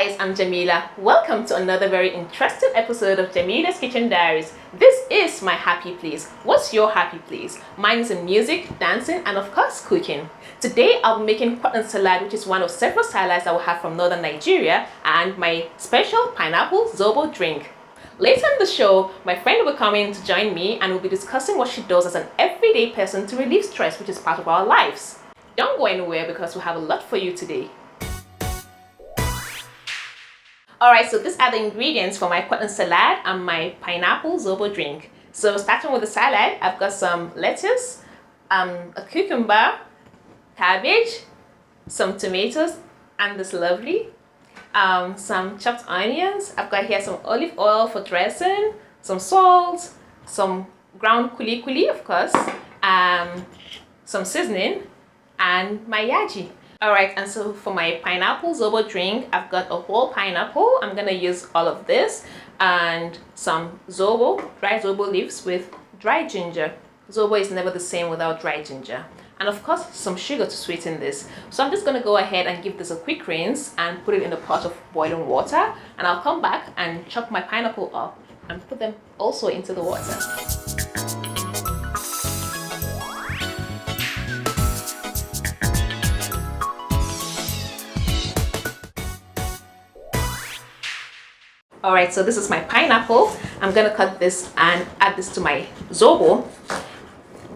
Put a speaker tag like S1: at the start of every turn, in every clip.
S1: guys, I'm Jamila. Welcome to another very interesting episode of Jamila's Kitchen Diaries. This is my happy place. What's your happy place? Mine is in music, dancing, and of course cooking. Today I'll be making Kwadon salad, which is one of several salads I will have from northern Nigeria, and my special pineapple zobo drink. Later in the show, my friend will be coming to join me and we'll be discussing what she does as an everyday person to relieve stress, which is part of our lives. Don't go anywhere because we have a lot for you today. Alright, so these are the ingredients for my Kwadon salad and my pineapple zobo drink. So starting with the salad, I've got some lettuce, a cucumber, cabbage, some tomatoes, and this lovely, some chopped onions. I've got here some olive oil for dressing, some salt, some ground kuli kuli, of course, some seasoning, and my yaji. Alright, and so for my pineapple zobo drink, I've got a whole pineapple. I'm gonna use all of this and some zobo, dry zobo leaves with dry ginger. Zobo is never the same without dry ginger. And of course, some sugar to sweeten this. So I'm just gonna go ahead and give this a quick rinse and put it in a pot of boiling water. And I'll come back and chop my pineapple up and put them also into the water. Alright, so this is my pineapple. I'm gonna cut this and add this to my zobo.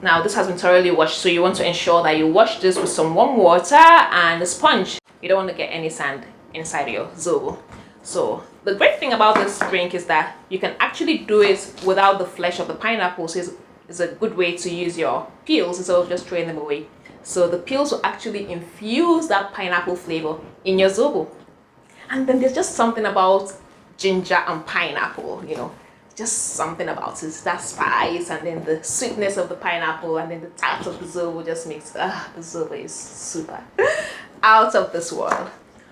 S1: Now this has been thoroughly washed, so you want to ensure that you wash this with some warm water and a sponge. You don't want to get any sand inside your zobo. So the great thing about this drink is that you can actually do it without the flesh of the pineapple, so it's a good way to use your peels instead of just throwing them away. So the peels will actually infuse that pineapple flavor in your zobo. And then there's just something about ginger and pineapple, you know, just something about it, that spice, and then the sweetness of the pineapple, and then the tart of the zobo just makes the zobo is super out of this world.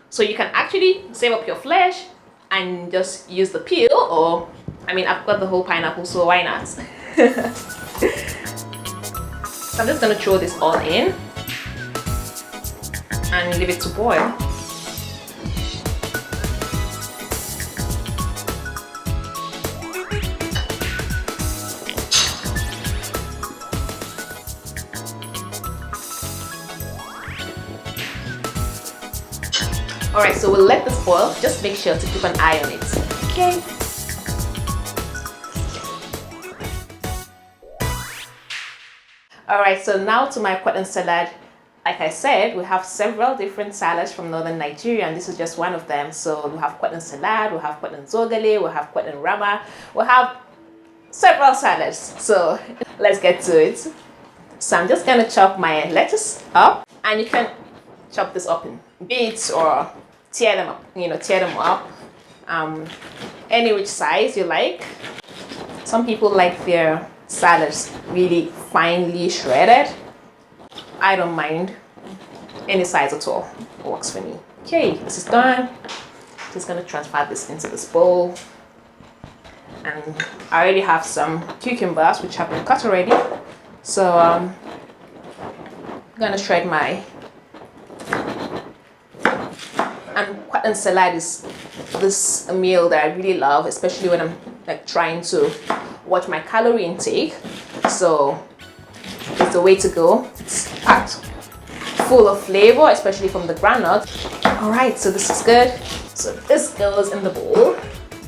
S1: So you can actually save up your flesh and just use the peel, or I mean, I've got the whole pineapple, so why not? So I'm just gonna throw this all in and leave it to boil. Alright, so we'll let this boil. Just make sure to keep an eye on it. Okay. Alright, so now to my Kwadon salad. Like I said, we have several different salads from northern Nigeria, and this is just one of them. So we have Kwadon salad, we have Kwadon zogale, we have Kwadon rama, we have several salads. So let's get to it. So I'm just gonna chop my lettuce up, and you can chop this up in bits or tear them up, tear them up any which size you like. Some people like their salads really finely shredded. I don't mind any size at all. It works for me. Okay, this is done. Just gonna transfer this into this bowl, and I already have some cucumbers which have been cut already, so I'm gonna shred my. And Kwadon salad is this meal that I really love, especially when I'm like trying to watch my calorie intake. So it's the way to go. It's packed full of flavor, especially from the groundnut. All right, so this is good. So this goes in the bowl.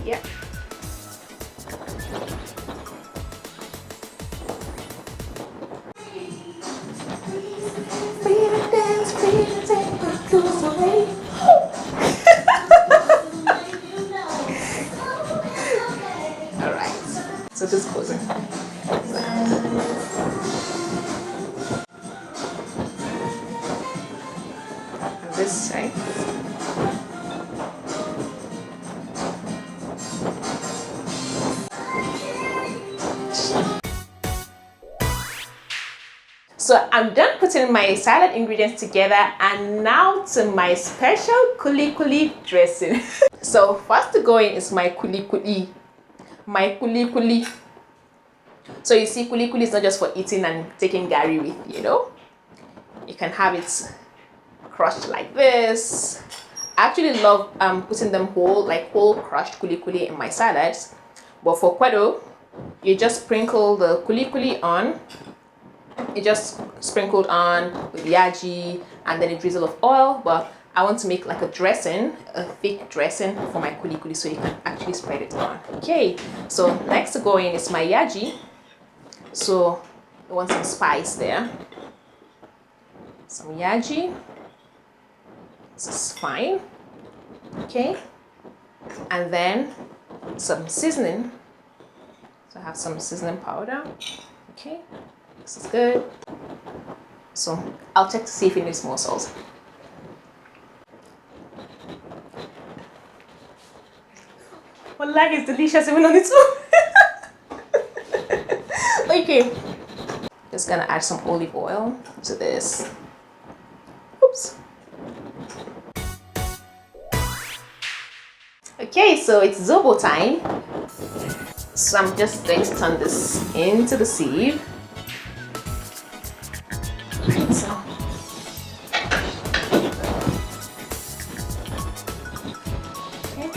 S1: Yeah. So this goes in. And this side. So I'm done putting my salad ingredients together, and now to my special kuli kuli dressing. So first to go in is my kuli kuli. My kuli kuli. So you see, kuli kuli is not just for eating and taking gari with, you know. You can have it crushed like this, I actually love putting them whole, like whole crushed kuli in my salads. But for Kwadon, you just sprinkle the kuli on. It just sprinkled on with yaji and then a drizzle of oil. But I want to make like a dressing, a thick dressing for my kuli so you can actually spread it on. Okay, so next to go in is my yaji. So I want some spice there. Some yaji. This is fine. Okay, and then some seasoning. So I have some seasoning powder. Okay, this is good. So I'll check to see if it needs more salt. Well, like it's delicious even on its own. Okay, just gonna add some olive oil to this. Oops. Okay, so it's zobo time. So I'm just going to turn this into the sieve. So. Okay.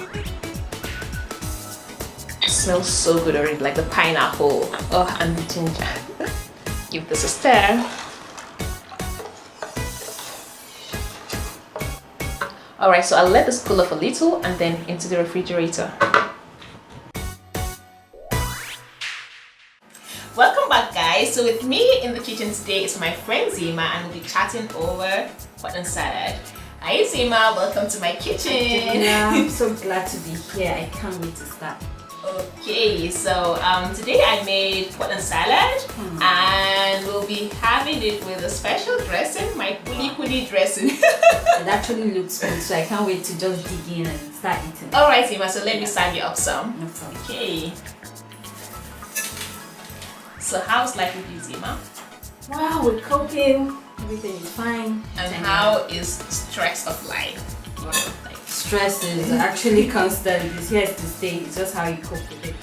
S1: It smells so good already, like the pineapple, oh, and the ginger. Give this a stir. Alright, so I'll let this cool off a little and then into the refrigerator. Welcome back, guys. So with me in the kitchen today is my friend Zima, and we'll be chatting over Kwadon salad. Hi Zima, welcome to my kitchen.
S2: Yeah, I'm so glad to be here. I can't wait to start.
S1: Okay, so today I made Kwadon salad and we'll be having it with a special dressing, my kuli dressing.
S2: It actually looks good, so I can't wait to just dig in and start eating.
S1: Alright Zima, so let me serve you up some.
S2: No problem.
S1: Okay. So how's life with you, Zima?
S2: Wow, we're cooking. Everything is fine.
S1: And how is stress of life? Like,
S2: stress is actually constant. It's here to stay. It's just how you cope with it.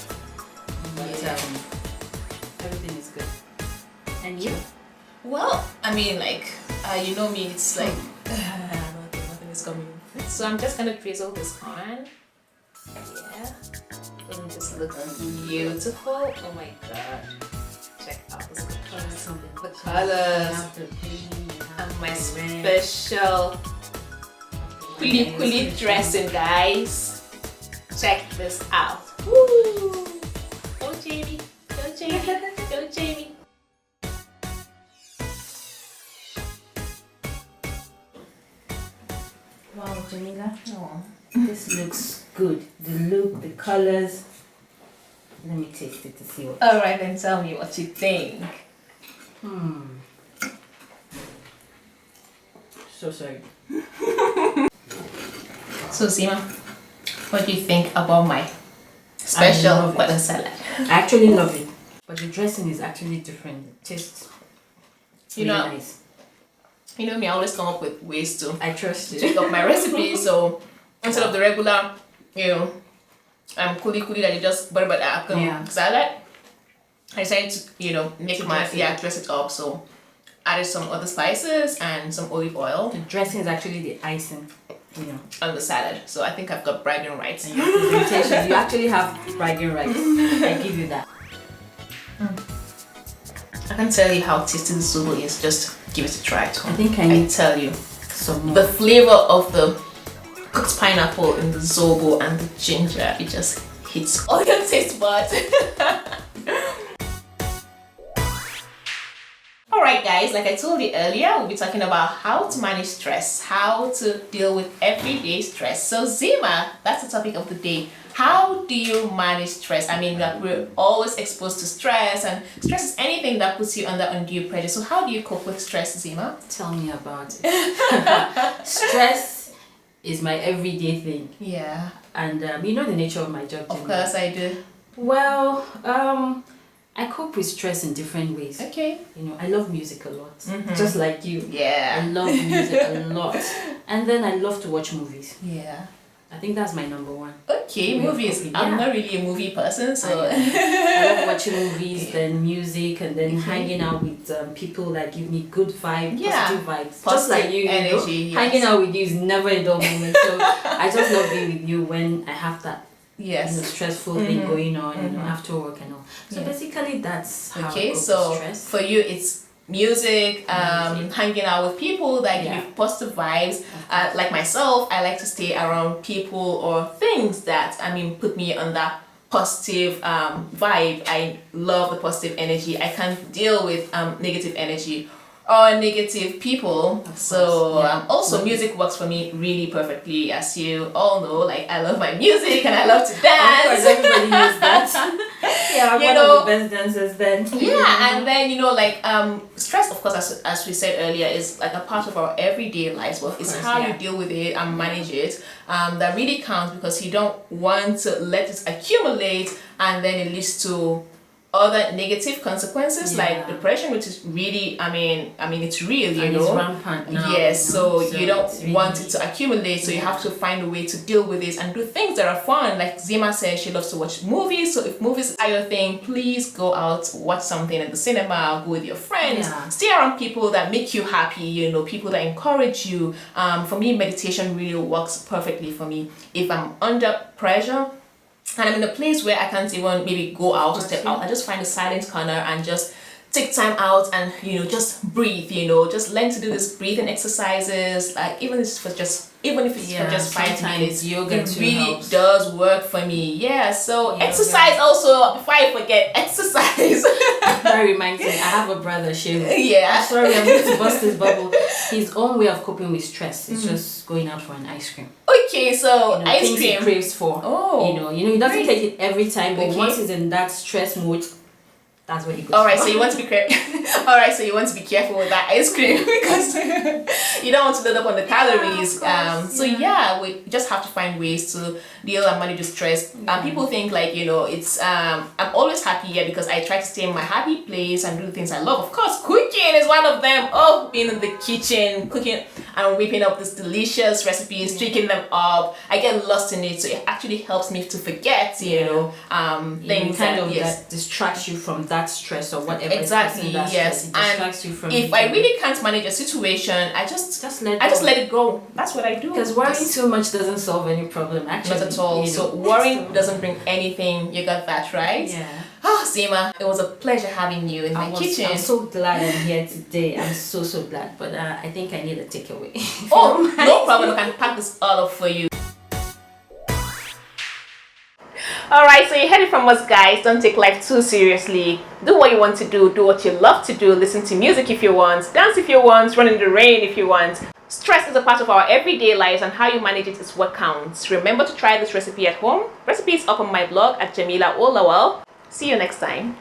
S2: But everything is good. And you?
S1: Well, I mean, like, you know me, it's like, nothing is coming. So I'm just gonna drizzle this on. Yeah. Doesn't this look beautiful? Oh my god. Check out this colors. The colors. And my special kuli dressing, guys. Check this out. Woo! Go Jamie. Go Jamie. Go Jamie.
S2: Wow, Jamila. Oh. This looks good. The look, the colors. Let me taste it to see what.
S1: Alright, then tell me what you think.
S2: So sorry.
S1: So Zima, what do you think about my special Kwadon salad?
S2: I actually love it, but the dressing is actually different. It tastes really nice.
S1: You know me, I always come up with ways to
S2: trust you.
S1: check up my recipe. So instead of the regular, kuli that you just salad, I decided to make dress it up. So added some other spices and some olive oil.
S2: The dressing is actually the icing,
S1: on the salad. So I think I've got bragging rights.
S2: And your presentation, you actually have bragging rights. I give you that.
S1: I can tell you how tasty the zobo is. Just give it a try.
S2: I think I
S1: tell you
S2: some more.
S1: The flavor of the cooked pineapple in the zobo and the ginger, it just hits all your taste buds. Alright guys, like I told you earlier, we'll be talking about how to manage stress, how to deal with everyday stress. So Zima, that's the topic of the day. How do you manage stress? I mean, we're always exposed to stress, and stress is anything that puts you under undue pressure. So how do you cope with stress, Zima?
S2: Tell me about it. Stress is my everyday thing.
S1: Yeah.
S2: And you know the nature of my job.
S1: Of course I do.
S2: Well, I cope with stress in different ways.
S1: Okay.
S2: I love music a lot. Just like you.
S1: Yeah.
S2: I love music a lot. And then I love to watch movies.
S1: Yeah.
S2: I think that's my number one.
S1: Okay, movies. I'm not really a movie person, so
S2: I love watching movies, then music, and then hanging out with people that give me good vibes, positive vibes. Just like you,
S1: energy,
S2: you know, hanging out with you is never a dull moment. So I just love being with you when I have that stressful thing going on, you know, after work and all. So basically, that's how I cope with stress.
S1: For you, it's music, hanging out with people that give you positive vibes. Like myself, I like to stay around people or things that put me on that positive vibe. I love the positive energy. I can't deal with negative energy or negative people. So also music works for me really perfectly, as you all know. Like, I love my music and I love to dance.
S2: Of course, everybody knows that. I'm one of the best dancers then.
S1: And then stress, of course, as we said earlier, is like a part of our everyday lives. But it's how you deal with it and manage it that really counts, because you don't want to let it accumulate and then it leads to other negative consequences like depression, which is really, it's real, you know.
S2: It's rampant now.
S1: Yes, so you don't
S2: really
S1: want it to accumulate, so you have to find a way to deal with it and do things that are fun. Like Zima says, she loves to watch movies, so if movies are your thing, please go out, watch something at the cinema, go with your friends, stay around people that make you happy, you know, people that encourage you. For me, meditation really works perfectly for me. If I'm under pressure, and I'm in a place where I can't even maybe go out or step out, I just find a silent corner and just take time out and, you know, just breathe, you know, just learn to do this breathing exercises, like even if it's for just 5 minutes, yoga it really does work for me. So exercise also, before I forget, exercise.
S2: That reminds me, I have a brother, Shiv.
S1: I'm
S2: sorry, I'm going to bust his bubble. His own way of coping with stress is just going out for an ice cream.
S1: Okay, so
S2: you know,
S1: ice
S2: things
S1: cream
S2: he craves for. You know, he doesn't take it every time, but once he's in that stress mode, that's what he goes.
S1: Alright, so you want to be careful with that ice cream because you don't want to load up on the calories. We just have to find ways to deal and manage the stress. People think like, you know, it's I'm always happy here because I try to stay in my happy place and do the things I love. Of course, cooking is one of them. Oh, being in the kitchen, cooking and whipping up these delicious recipes, tweaking them up. I get lost in it, so it actually helps me to forget, you know, things
S2: that distracts you from that stress or whatever.
S1: Exactly, yes.
S2: It distracts you from
S1: if I really can't manage a situation, I just let it go. That's what I do.
S2: Because worrying too much doesn't solve any problem, actually.
S1: Not at all. So worrying doesn't bring anything. You got that right?
S2: Yeah.
S1: Oh, Zima, it was a pleasure having you in my kitchen.
S2: I'm so glad I'm here today. I'm so glad. But I think I need a takeaway.
S1: Oh, no problem. I can pack this all up for you. Alright, so you heard it from us, guys. Don't take life too seriously. Do what you want to do what you love to do. Listen to music if you want, dance if you want, run in the rain if you want. Stress is a part of our everyday lives, and how you manage it is what counts. Remember to try this recipe at home. Recipe is up on my blog at JAMILA'S. See you next time.